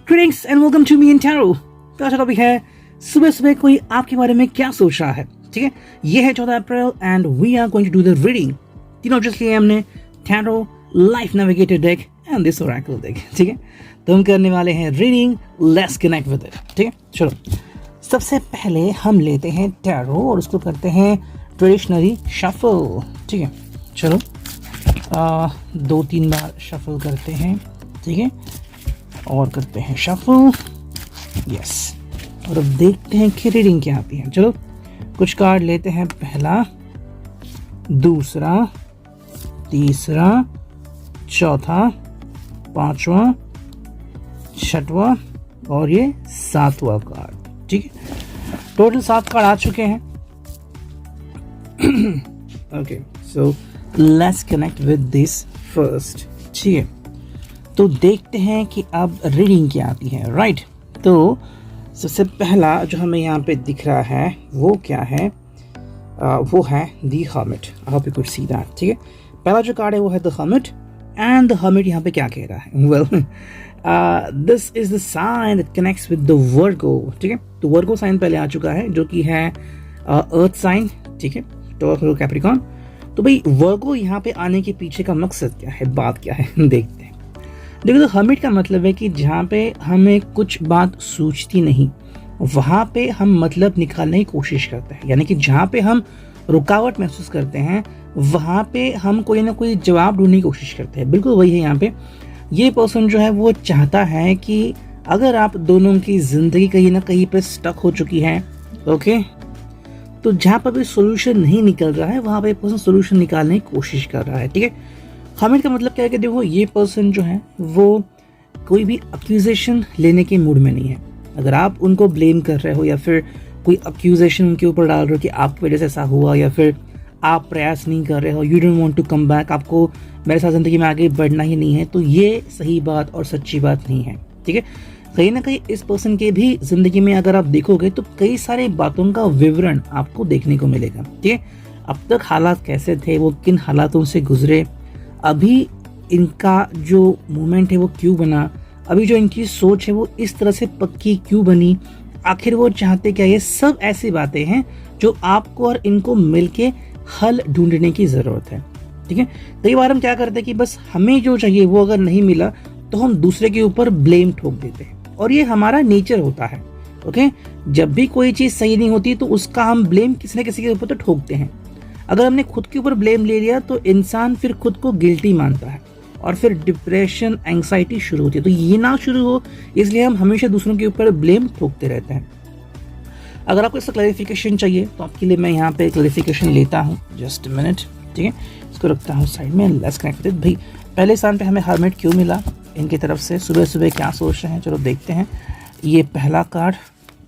Greetings and welcome to me in tarot. तो आज का टॉपिक है सुबह सुबह कोई आपके बारे में क्या सोच रहा है। ठीक है, ये है 14 April and we are going to do the reading. तीन ऑब्जेक्ट्स लिए हमने, tarot, life navigator deck and this oracle deck. ठीक है, तो हम करने वाले हैं reading, let's connect with it. ठीक है, चलो सबसे पहले हम लेते हैं टैरो और उसको करते हैं ट्रेडिशनली शफल। ठीक है, चलो 2-3 बार शफल करते हैं। ठीक है, और करते हैं शफल, यस। और अब देखते हैं कि रीडिंग क्या आती है। चलो कुछ कार्ड लेते हैं, पहला, दूसरा, तीसरा, चौथा, पांचवा, छठवां और ये 7वां कार्ड। ठीक है, टोटल 7 कार्ड आ चुके हैं। Okay, so let's connect with this first. ठीक है, तो देखते हैं कि अब रीडिंग क्या आती है। राइट, तो सबसे पहला जो हमें यहाँ पे दिख रहा है वो क्या है, वो है the hermit. I hope you could see that. ठीक है, पहला जो कार्ड है वो है the hermit and the hermit यहाँ पे क्या कह रहा है, well this is the sign that connects with the Virgo. ठीक है, तो वर्गो साइन पहले आ चुका है जो कि है अर्थ साइन। ठीक है, टॉरस, कैप्रिकॉर्न। तो भाई वर्गो यहाँ पे आने के पीछे का मकसद क्या है, बात क्या है, देखते हैं। देखो, तो हर्मिट का मतलब है कि जहाँ पे हमें कुछ बात सूझती नहीं वहाँ पे हम मतलब निकालने की कोशिश करते हैं, यानी कि जहाँ पे हम रुकावट महसूस करते हैं वहाँ पे हम कोई ना कोई जवाब ढूंढने की कोशिश करते हैं। बिल्कुल वही है यहाँ पे। ये पर्सन जो है वो चाहता है कि अगर आप दोनों की जिंदगी कहीं ना कहीं पे स्टक हो चुकी है, ओके, तो जहाँ पर भी सोल्यूशन नहीं निकल रहा है वहाँ पे पर्सन सोल्यूशन निकालने की कोशिश कर रहा है। ठीक है, हर्मिट का मतलब क्या है कि देखो ये पर्सन जो है वो कोई भी अक्यूजेशन लेने के मूड में नहीं है। अगर आप उनको ब्लेम कर रहे हो या फिर कोई अक्यूजेशन उनके ऊपर डाल रहे हो कि आपकी वजह से ऐसा हुआ, या फिर आप प्रयास नहीं कर रहे हो, you don't want to come back, आपको मेरे साथ ज़िंदगी में आगे बढ़ना ही नहीं है, तो ये सही बात और सच्ची बात नहीं है। ठीक है, कहीं ना कहीं इस पर्सन के भी ज़िंदगी में अगर आप देखोगे तो कई सारे बातों का विवरण आपको देखने को मिलेगा। ठीक है, अब तक हालात कैसे थे, वो किन हालातों से गुजरे, अभी इनका जो मूवमेंट है वो क्यों बना, अभी जो इनकी सोच है वो इस तरह से पक्की क्यों बनी, आखिर वो चाहते क्या, ये सब ऐसी बातें हैं जो आपको और इनको मिलके हल ढूंढने की ज़रूरत है। ठीक है, कई बार हम क्या करते हैं कि बस हमें जो चाहिए वो अगर नहीं मिला तो हम दूसरे के ऊपर ब्लेम ठोक देते हैं, और ये हमारा नेचर होता है। ओके, जब भी कोई चीज़ सही नहीं होती तो उसका हम ब्लेम किसी न किसी के ऊपर तो ठोकते हैं। अगर हमने खुद के ऊपर ब्लेम ले लिया तो इंसान फिर खुद को गिल्टी मानता है और फिर डिप्रेशन, एंग्जाइटी शुरू होती है। तो ये ना शुरू हो इसलिए हम हमेशा दूसरों के ऊपर ब्लेम ठोकते रहते हैं। अगर आपको इसका क्लैरिफिकेशन चाहिए तो आपके लिए मैं यहाँ पे क्लैरिफिकेशन लेता हूँ, जस्ट अ मिनट। ठीक है, इसको रखता हूँ साइड में, लेट्स कनेक्ट विद। भाई पहले स्थान पे हमें हर्मिट क्यों मिला, इनकी तरफ से सुबह सुबह क्या सोच रहे हैं, चलो देखते हैं। ये पहला कार्ड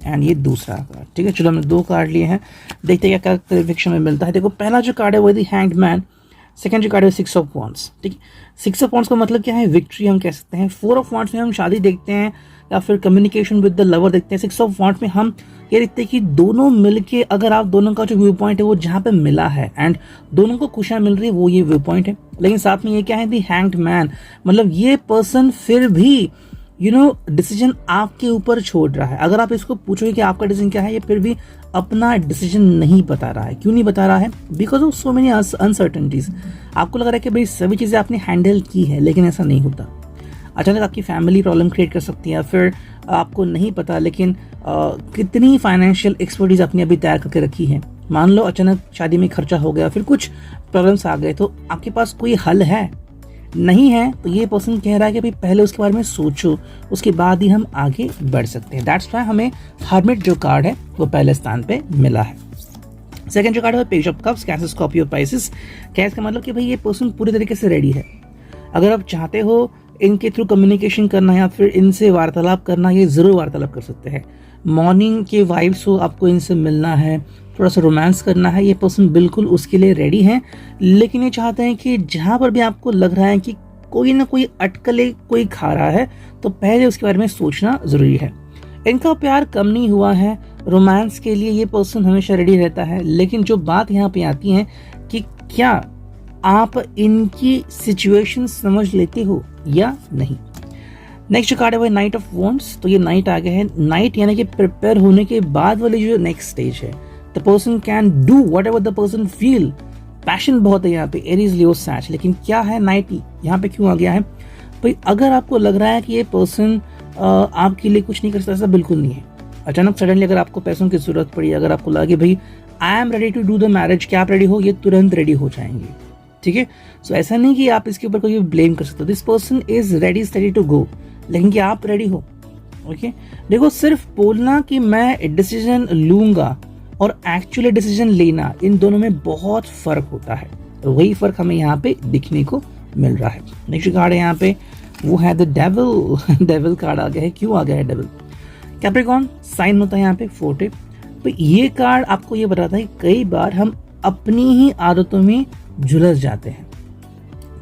एंड ये दूसरा कार्ड। ठीक है, चलो हमने 2 कार्ड लिए हैं, देखते हैं क्या क्लैरिफिकेशन में मिलता है। देखो, पहला जो कार्ड है वो है हैंग्ड मैन, सेकंड जो कार्ड है 6 ऑफ वांड्स। ठीक है, 6 ऑफ वांड्स का मतलब क्या है, विक्ट्री हम कह सकते हैं। 4 ऑफ वांड्स में हम शादी देखते हैं या फिर कम्युनिकेशन विद द लवर देखते हैं। 6 ऑफ वांड्स में हम ये देखते हैं कि दोनों मिलके, अगर आप दोनों का जो व्यू पॉइंट है वो जहाँ पे मिला है एंड दोनों को खुशियाँ मिल रही है, वो ये व्यू पॉइंट है। लेकिन साथ में ये क्या है, दी हैंग्ड मैन, मतलब ये पर्सन फिर भी डिसीजन आपके ऊपर छोड़ रहा है। अगर आप इसको पूछोगे कि आपका डिसीजन क्या है, ये फिर भी अपना डिसीजन नहीं बता रहा है। क्यों नहीं बता रहा है, because of so many uncertainties. आपको लग रहा है कि भाई सभी चीज़ें आपने हैंडल की है, लेकिन ऐसा नहीं होता। अचानक आपकी फैमिली प्रॉब्लम क्रिएट कर सकती है, फिर आपको नहीं पता लेकिन कितनी फाइनेंशियल एक्सपर्टीज आपने अभी तैयार करके रखी है। मान लो अचानक शादी में खर्चा हो गया, फिर कुछ प्रॉब्लम्स आ गए, तो आपके पास कोई हल है नहीं है, तो ये पर्सन कह रहा है कि भाई पहले उसके बारे में सोचो, उसके बाद ही हम आगे बढ़ सकते हैं। दैट्स व्हाई हमें हर्मिट जो कार्ड है वो पहले स्थान पे मिला है। सेकंड जो कार्ड है page of cups, cancer, Scorpio, Pisces. Cancer का मतलब कि भाई ये पर्सन पूरी तरीके से रेडी है। अगर आप चाहते हो इनके थ्रू कम्युनिकेशन करना या फिर इनसे वार्तालाप करना, ये जरूर वार्तालाप कर सकते हैं। मॉर्निंग के वाइब्स हो, आपको इनसे मिलना है, थोड़ा सा रोमांस करना है, ये पर्सन बिल्कुल उसके लिए रेडी है। लेकिन ये चाहते हैं कि जहाँ पर भी आपको लग रहा है कि कोई ना कोई अटकले कोई खा रहा है, तो पहले उसके बारे में सोचना जरूरी है। इनका प्यार कम नहीं हुआ है, रोमांस के लिए ये पर्सन हमेशा रेडी रहता है। लेकिन जो बात यहाँ पे आती है कि क्या आप इनकी सिचुएशन समझ लेते हो या नहीं। नेक्स्ट जो कार्ड है वो नाइट ऑफ वॉन्ड्स। तो ये नाइट आ गया है। नाइट यानी कि प्रिपेयर होने के बाद वाली जो नेक्स्ट स्टेज है, the person can do what ever the person feel. Passion बहुत है यहाँ पे, एरीज लियो सैच। लेकिन क्या है नाइट यहाँ पे क्यों आ गया है भाई? अगर आपको लग रहा है कि ये पर्सन आपके लिए कुछ नहीं कर सकता, ऐसा बिल्कुल नहीं है। अचानक सडनली अगर आपको पैसों की जरूरत पड़ी, अगर आपको लगा कि भाई I am ready to do the marriage, क्या आप रेडी हो, ये तुरंत रेडी हो जाएंगे। ठीक है, सो ऐसा नहीं कि आप इसके ऊपर कोई ब्लेम कर सकते हो। This person is ready study to go, लेकिन क्या आप रेडी हो? ओके, देखो सिर्फ बोलना कि मैं डिसीजन लूंगा और एक्चुअली डिसीजन लेना, इन दोनों में बहुत फर्क होता है। तो वही फर्क हमें यहाँ पे दिखने को मिल रहा है। नेक्स्ट कार्ड है यहाँ पे वो है द डेविल। डेविल कार्ड आ गया है। क्यों आ गया है डेविल? कैप्रिकॉर्न साइन होता है यहाँ पे फोर्टे। तो ये कार्ड आपको ये बताता है कई बार हम अपनी ही आदतों में झुलस जाते हैं।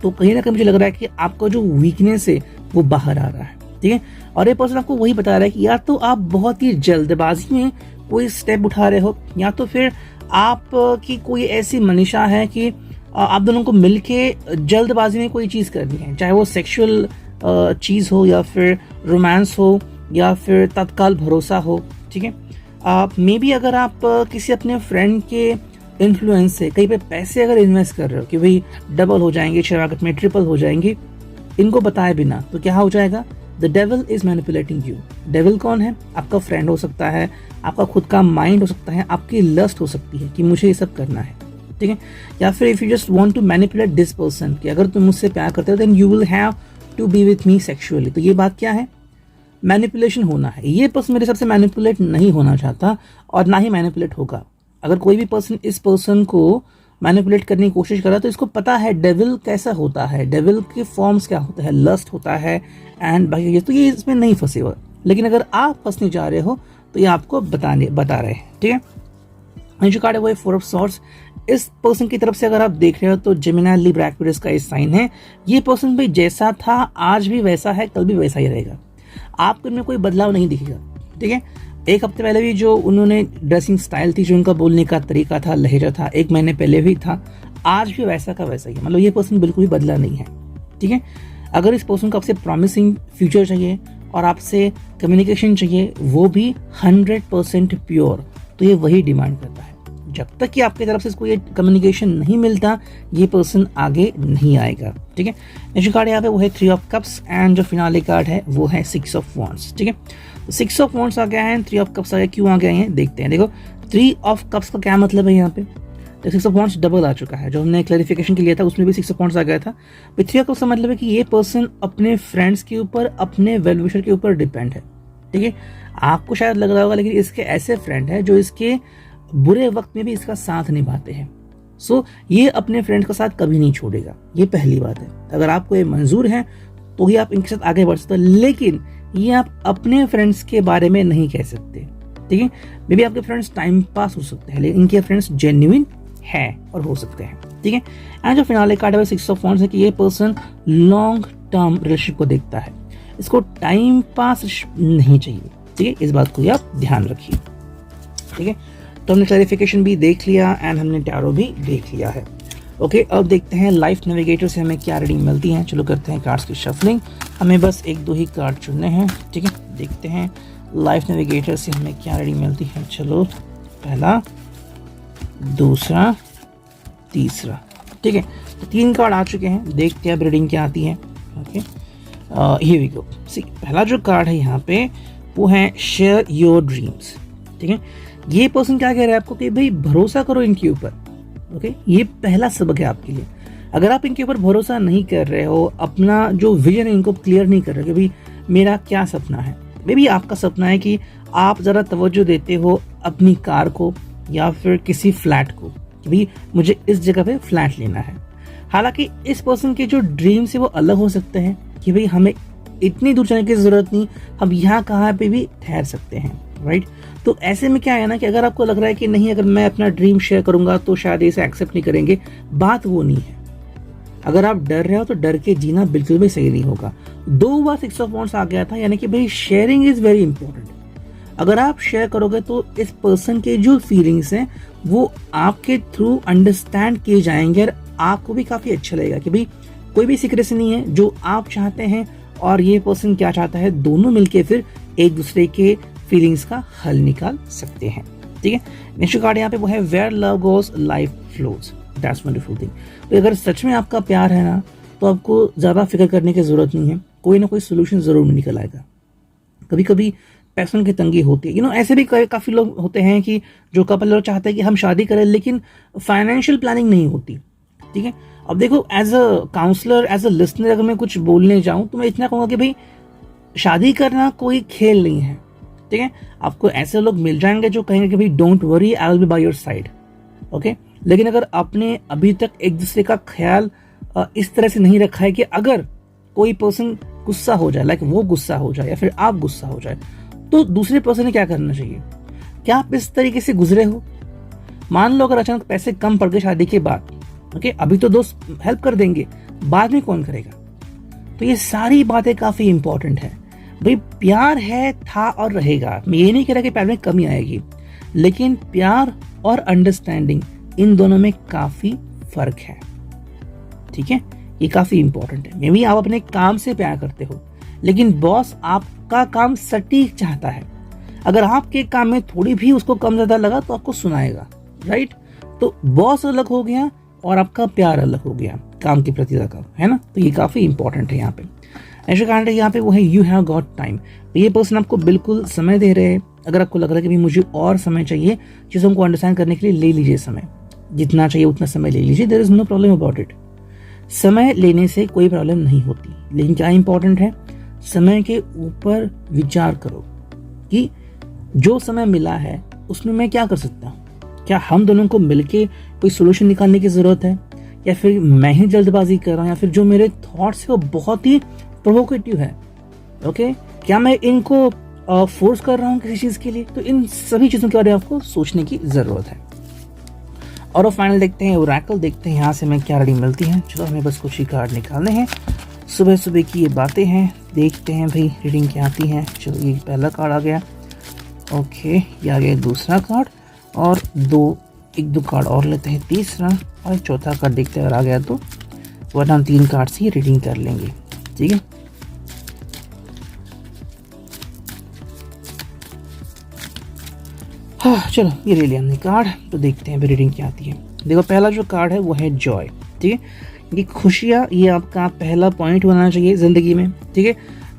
तो कहीं ना कहीं मुझे लग रहा है कि आपका जो वीकनेस है वो बाहर आ रहा है। ठीक है, और ये पर्सन आपको वही बता रहा है कि या तो आप बहुत ही जल्दबाजी में कोई स्टेप उठा रहे हो, या तो फिर आप की कोई ऐसी मनीषा है कि आप दोनों को मिलके जल्दबाजी में कोई चीज़ करनी है, चाहे वो सेक्सुअल चीज़ हो या फिर रोमांस हो या फिर तत्काल भरोसा हो। ठीक है, मे बी अगर आप किसी अपने फ्रेंड के इन्फ्लुएंस से कहीं पे पैसे अगर इन्वेस्ट कर रहे हो कि भाई डबल हो जाएंगे, शेयर मार्केट में ट्रिपल हो जाएंगे, इनको बताए बिना, तो क्या हो जाएगा? The devil is manipulating you. Devil कौन है? आपका फ्रेंड हो सकता है, आपका खुद का माइंड हो सकता है, आपकी लस्ट हो सकती है कि मुझे ये सब करना है। ठीक है, या फिर if you just want to manipulate this person कि अगर तुम मुझसे प्यार करते हो then you will have to be with me sexually. तो ये बात क्या है? मैनिपुलेशन होना है। ये पर्सन मेरे हिसाब से मैनिपुलेट नहीं होना चाहता और ना ही मैनिपुलेट होगा। अगर कोई भी पर्सन इस पर्सन को मैनिपुलेट करने की कोशिश कर रहा है तो इसको पता है डेविल कैसा होता है, डेविल के फॉर्म्स क्या होता है, लस्ट होता है एंड बाकी, तो ये इसमें नहीं फंसे हुआ। लेकिन अगर आप फंसने जा रहे हो तो ये आपको बता रहे हैं। ठीक है, जो कार्ड है वो है फोर ऑफ सॉर्ड्स। इस पर्सन की तरफ से अगर आप देख रहे हो तो जेमिनी, लिब्रा, एक्वेरियस का इस साइन है। ये पर्सन भाई जैसा था आज भी वैसा है, कल भी वैसा ही रहेगा। आपको इनमें कोई बदलाव नहीं दिखेगा। ठीक है, एक हफ्ते पहले भी जो उन्होंने ड्रेसिंग स्टाइल थी, जो उनका बोलने का तरीका था, लहजा था, एक महीने पहले भी था, आज भी वैसा का वैसा ही है। मतलब ये पर्सन बिल्कुल भी बदला नहीं है। ठीक है, अगर इस पर्सन को आपसे प्रॉमिसिंग फ्यूचर चाहिए और आपसे कम्युनिकेशन चाहिए, वो भी 100% प्योर, तो ये वही डिमांड करता है। जब तक कि आपकी तरफ से इसको ये कम्युनिकेशन नहीं मिलता, ये पर्सन आगे नहीं आएगा। ठीक है, नेक्स्ट कार्ड यहाँ पे वो है 3 ऑफ कप्स एंड जो फिनाले कार्ड है वो है 6 ऑफ वॉन्ड्स। ठीक है, 6 ऑफ वॉन्ड्स आ गया है, 3 ऑफ कप्स आ गया। क्यों आ गए हैं देखते हैं। देखो 3 ऑफ कप्स का क्या मतलब है यहाँ पे? तो 6 ऑफ वॉन्ड्स डबल आ चुका है। जो हमने क्लैरिफिकेशन के लिया था उसमें भी 6 ऑफ वॉन्ड्स आ गया था। 3 ऑफ कप्स का मतलब है कि ये पर्सन अपने फ्रेंड्स के ऊपर, अपने वेल विशर के ऊपर डिपेंड है। ठीक है, आपको शायद लग रहा होगा लेकिन इसके ऐसे फ्रेंड है जो इसके बुरे वक्त में भी इसका साथ निभाते हैं। सो ये अपने फ्रेंड का साथ कभी नहीं छोड़ेगा। ये पहली बात है। अगर आपको ये मंजूर है तो ही आप इनके साथ आगे बढ़ सकते हो, लेकिन ये आप अपने फ्रेंड्स के बारे में नहीं कह सकते। ठीक है, मे बी आपके फ्रेंड्स टाइम पास हो सकते हैं लेकिन इनके फ्रेंड्स जेन्युइन है और हो सकते हैं। ठीक है, एंड जो फिनाले कार्ड है 6 ऑफ वॉन्ड्स है कि ये पर्सन लॉन्ग टर्म रिलेशनशिप को देखता है, इसको टाइम पास नहीं चाहिए। ठीक है, इस बात को आप ध्यान रखिए। ठीक है, तो हमने क्लैरिफिकेशन भी देख लिया एंड हमने टैरो भी देख लिया है। ओके, अब देखते हैं लाइफ नेविगेटर से हमें क्या रीडिंग मिलती है। चलो करते हैं कार्ड्स की शफलिंग। हमें बस 1-2 ही कार्ड चुनने हैं। ठीक है, देखते हैं लाइफ नेविगेटर से हमें क्या रीडिंग मिलती है। चलो, पहला, दूसरा, तीसरा। ठीक है, तो 3 कार्ड आ चुके हैं। देखते हैं अब रीडिंग क्या आती है। Okay, here we go. See, पहला जो कार्ड है यहाँ पे वो है शेयर योर ड्रीम्स। ठीक है, ये पर्सन क्या कह रहा है आपको कि भाई भरोसा करो इनके ऊपर। ओके, ये पहला सबक है आपके लिए। अगर आप इनके ऊपर भरोसा नहीं कर रहे हो, अपना जो विजन है इनको क्लियर नहीं कर रहे कि भाई मेरा क्या सपना है, मे बी आपका सपना है कि आप ज़रा तवज्जो देते हो अपनी कार को या फिर किसी फ्लैट को कि भाई मुझे इस जगह पे फ्लैट लेना है। हालांकि इस पर्सन के जो ड्रीम्स है वो अलग हो सकते हैं कि भाई हमें इतनी दूर जाने की ज़रूरत नहीं, हम यहाँ कहाँ पे भी ठहर सकते हैं। राइट, तो ऐसे में क्या है ना कि अगर आपको लग रहा है कि नहीं, अगर मैं अपना ड्रीम शेयर करूंगा तो शायद इसे एक्सेप्ट नहीं करेंगे, बात वो नहीं है। अगर आप डर रहे हो तो डर के जीना बिल्कुल भी सही नहीं होगा। 2 बार 6 ऑफ वॉन्ड्स आ गया था, यानी कि भाई शेयरिंग इज वेरी इंपॉर्टेंट। अगर आप शेयर करोगे तो इस पर्सन के जो फीलिंग्स हैं वो आपके थ्रू अंडरस्टैंड किए जाएंगे और आपको भी काफ़ी अच्छा लगेगा कि भाई कोई भी सीक्रेसी नहीं है। जो आप चाहते हैं और ये पर्सन क्या चाहता है, दोनों मिलके फिर एक दूसरे के फीलिंग्स का हल निकाल सकते हैं। ठीक है, नेक्स्ट कार्ड यहाँ पे वो है where love goes life flows, that's wonderful thing. तो अगर सच में आपका प्यार है ना, तो आपको ज़्यादा फिक्र करने की ज़रूरत नहीं है, कोई ना कोई सोल्यूशन ज़रूर निकल आएगा। कभी कभी पैसों की तंगी होती है, ऐसे भी काफ़ी लोग होते हैं कि जो कपल लोग चाहते हैं कि हम शादी करें, लेकिन फाइनेंशियल प्लानिंग नहीं होती। ठीक है, अब देखो, as a counsellor, as a listener अगर मैं कुछ बोलने जाऊं तो मैं इतना कहूँगा कि भाई शादी करना कोई खेल नहीं है। ठीक है, आपको ऐसे लोग मिल जाएंगे जो कहेंगे कि भाई don't worry, I will be by your side. Okay, लेकिन अगर आपने अभी तक एक दूसरे का ख्याल इस तरह से नहीं रखा है कि अगर कोई पर्सन गुस्सा हो जाए, लाइक वो गुस्सा हो जाए या फिर आप गुस्सा हो जाए, तो दूसरे पर्सन ने क्या करना चाहिए? क्या आप इस तरीके से गुजरे हो? मान लो अगर अचानक पैसे कम पड़ गए शादी के बाद, ओके, अभी तो दोस्त हेल्प कर देंगे, बाद में कौन करेगा? तो ये सारी बातें काफी इंपॉर्टेंट है। भाई प्यार है, था और रहेगा। मैं ये नहीं कह रहा कि प्यार में कमी आएगी, लेकिन प्यार और अंडरस्टैंडिंग, इन दोनों में काफी फर्क है। ठीक है, ये काफी इंपॉर्टेंट है। मे बी आप अपने काम से प्यार करते हो, लेकिन बॉस आपका काम सटीक चाहता है। अगर आपके काम में थोड़ी भी उसको कम ज्यादा लगा तो आपको सुनाएगा, राइट? तो बॉस अलग हो गया और आपका प्यार अलग हो गया काम के प्रति का, है ना? तो ये काफी इंपॉर्टेंट है यहाँ पे। ऐसे कारण है यहाँ पे वो है यू हैव गॉट टाइम। तो ये पर्सन आपको बिल्कुल समय दे रहे हैं। अगर आपको लग रहा है कि भाई मुझे और समय चाहिए चीज़ों को अंडरस्टैंड करने के लिए, ले लीजिए समय, जितना चाहिए उतना समय ले लीजिए। There is no problem about it. समय लेने से कोई प्रॉब्लम नहीं होती, लेकिन क्या इंपॉर्टेंट है, समय के ऊपर विचार करो कि जो समय मिला है उसमें मैं क्या कर सकता हूँ। क्या हम दोनों को मिलके कोई सोल्यूशन निकालने की जरूरत है, या फिर मैं ही जल्दबाजी कर रहा हूँ, या फिर जो मेरे थॉट्स है वो बहुत ही प्रोवोकेटिव है। ओके, क्या मैं इनको फोर्स कर रहा हूँ किसी चीज के लिए? तो इन सभी चीजों के बारे में आपको सोचने की जरूरत है। और फाइनल देखते हैं, ओरेकल देखते हैं यहाँ से हमें क्या रीडिंग मिलती है। चलो, हमें बस कुछ ही कार्ड निकालने हैं। सुबह सुबह की ये बातें हैं, देखते हैं भाई रीडिंग क्या आती है। चलो, ये पहला कार्ड आ गया। ओके, ये आ गया दूसरा कार्ड, और एक दो कार्ड और लेते हैं, तीसरा और चौथा कार्ड देखते हैं अगर आ गया तो, वरना हम 3 कार्ड से रीडिंग कर लेंगे। ठीक है, हाँ चलो, ये ले लिया हमने कार्ड। तो देखते हैं रीडिंग क्या आती है। देखो, पहला जो कार्ड है वो है जॉय। ठीक है, ये खुशियाँ, ये आपका पहला पॉइंट होना चाहिए जिंदगी में। ठीक है,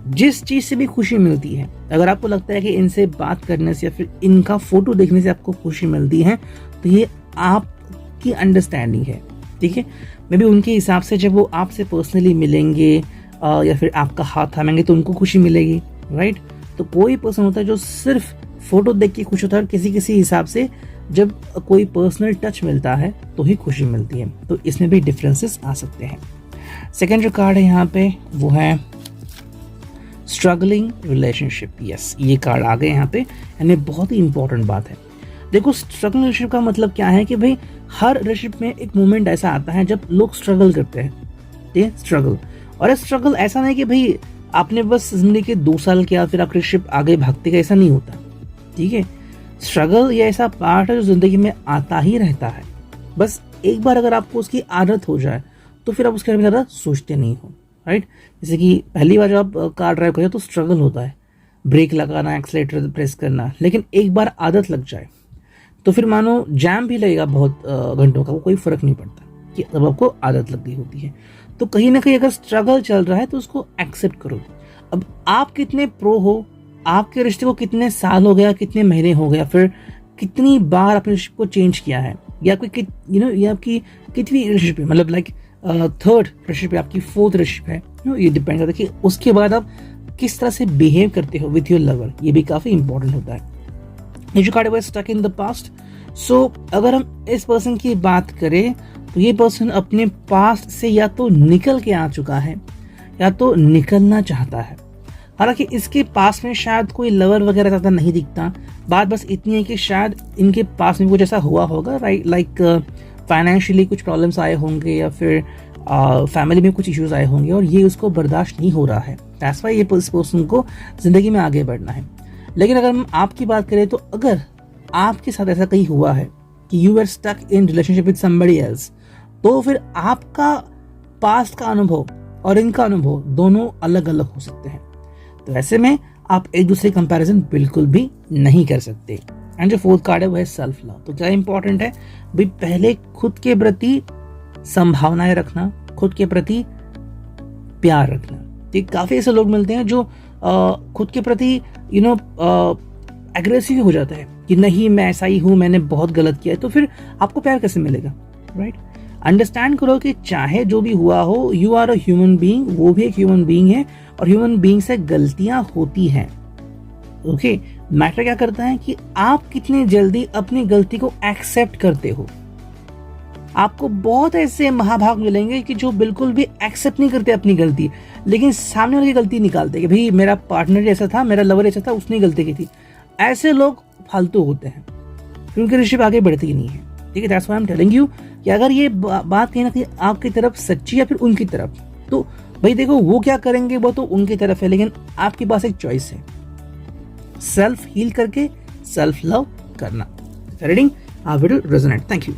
जिस चीज़ से भी खुशी मिलती है, अगर आपको लगता है कि इनसे बात करने से या फिर इनका फोटो देखने से आपको खुशी मिलती है, तो ये आपकी अंडरस्टैंडिंग है। ठीक है, मे बी उनके हिसाब से जब वो आपसे पर्सनली मिलेंगे या फिर आपका हाथ थामेंगे तो उनको खुशी मिलेगी, राइट? तो कोई पर्सन होता है जो सिर्फ फोटो देख के खुश होता है, और किसी हिसाब से जब कोई पर्सनल टच मिलता है तो ही खुशी मिलती है। तो इसमें भी डिफरेंसेस आ सकते हैं। सेकेंड जो कार्ड है यहाँ पे वो है स्ट्रगलिंग रिलेशनशिप। यस, ये कार्ड आ गए यहाँ पे, यानी बहुत ही इंपॉर्टेंट बात है। देखो, स्ट्रगलिंग रिलेशनशिप का मतलब क्या है कि भाई हर रिलेशनशिप में एक मोमेंट ऐसा आता है जब लोग स्ट्रगल करते हैं। ठीक है, स्ट्रगल, और स्ट्रगल ऐसा नहीं कि भाई आपने बस जिंदगी के 2 साल किया फिर आप रिलेशनशिप आगे भागते गए, ऐसा नहीं होता। ठीक है, स्ट्रगल ये ऐसा पार्ट है जो जिंदगी में आता ही रहता है। बस एक बार अगर आपको उसकी आदत हो जाए तो फिर आप उसके बारे में ज़्यादा सोचते नहीं हो, राइट? जैसे कि पहली बार जब आप कार ड्राइव करें तो स्ट्रगल होता है, ब्रेक लगाना, एक्सीलेटर प्रेस करना, लेकिन एक बार आदत लग जाए तो फिर मानो जैम भी लगेगा बहुत घंटों का, वो कोई फर्क नहीं पड़ता कि तब आपको आदत लग गई होती है। तो कहीं ना कहीं अगर स्ट्रगल चल रहा है तो उसको एक्सेप्ट करो। अब आप कितने प्रो हो, आपके रिश्ते को कितने साल हो गया, कितने महीने हो गया, फिर कितनी बार अपने रिश्ते को चेंज किया है, या कोई ये आपकी कितनी रिलेशनशिप है, मतलब लाइक 3rd रिलेशनशिप है, आपकी 4th रिलेशनशिप है, ये डिपेंड करता है कि उसके बाद आप किस तरह से बिहेव करते हो विथ योर लवर। ये भी काफी इंपॉर्टेंट होता है। ये जो कार्ड है स्टक इन द पास्ट। सो अगर हम इस पर्सन की बात करें तो ये पर्सन अपने पास्ट से या तो निकल के आ चुका है या तो निकलना चाहता है। हालांकि इसके पास में शायद कोई लवर वगैरह ज़्यादा नहीं दिखता। बात बस इतनी है कि शायद इनके पास में कुछ ऐसा हुआ होगा, राइट? लाइक फाइनेंशियली कुछ प्रॉब्लम्स आए होंगे, या फिर फैमिली में कुछ इश्यूज आए होंगे और ये उसको बर्दाश्त नहीं हो रहा है। दैट्स व्हाई ये पर्सन को जिंदगी में आगे बढ़ना है। लेकिन अगर हम आपकी बात करें तो अगर आपके साथ ऐसा कहीं हुआ है कि you are stuck in relationship with somebody else, तो फिर आपका पास्ट का अनुभव और इनका अनुभव दोनों अलग अलग हो सकते हैं। तो ऐसे में आप एक दूसरे कंपैरिजन बिल्कुल भी नहीं कर सकते। एंड जो फोर्थ कार्ड है वो है सेल्फ लव। तो क्या इंपॉर्टेंट है भाई, पहले खुद के प्रति संभावनाएं रखना, खुद के प्रति प्यार रखना। तो काफी ऐसे लोग मिलते हैं जो खुद के प्रति एग्रेसिव हो जाता है कि नहीं मैं ऐसा ही हूं, मैंने बहुत गलत किया है, तो फिर आपको प्यार कैसे मिलेगा, राइट? अंडरस्टैंड करो कि चाहे जो भी हुआ हो, you are a human being, वो भी एक ह्यूमन बीइंग है और ह्यूमन बीइंग से गलतियां होती हैं। ओके, मैटर क्या करता है कि आप कितनी जल्दी अपनी गलती को एक्सेप्ट करते हो। आपको बहुत ऐसे महाभाग मिलेंगे कि जो बिल्कुल भी एक्सेप्ट नहीं करते अपनी गलती, लेकिन सामने वाले की गलती निकालते कि भाई मेरा पार्टनर ऐसा था, मेरा लवर ऐसा था, उसने गलती की थी। ऐसे लोग फालतू होते हैं, उनकी रिलेशनशिप आगे बढ़ती ही नहीं है। ठीक है, that's why I am telling you कि अगर ये बात कहीं ना कहीं आपकी तरफ सच्ची या फिर उनकी तरफ, तो भाई देखो वो क्या करेंगे वो तो उनकी तरफ है, लेकिन आपके पास एक चॉइस है, सेल्फ हील करके सेल्फ लव करना। Reading video resonate. Thank you.